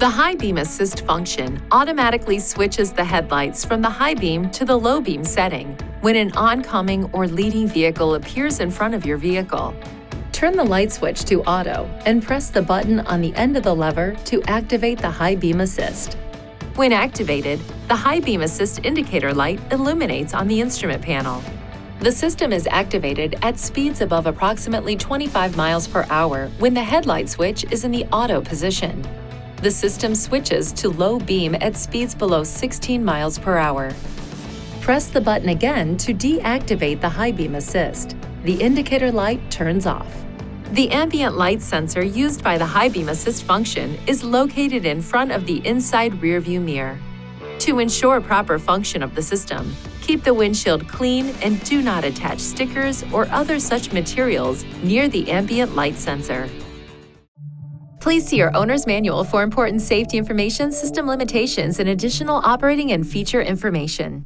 The high beam assist function automatically switches the headlights from the high beam to the low beam setting when an oncoming or leading vehicle appears in front of your vehicle. Turn the light switch to auto and press the button on the end of the lever to activate the high beam assist. When activated, the high beam assist indicator light illuminates on the instrument panel. The system is activated at speeds above approximately 25 miles per hour when the headlight switch is in the auto position. The system switches to low beam at speeds below 16 miles per hour. Press the button again to deactivate the high beam assist. The indicator light turns off. The ambient light sensor used by the high beam assist function is located in front of the inside rearview mirror. To ensure proper function of the system, keep the windshield clean and do not attach stickers or other such materials near the ambient light sensor. Please see your owner's manual for important safety information, system limitations, and additional operating and feature information.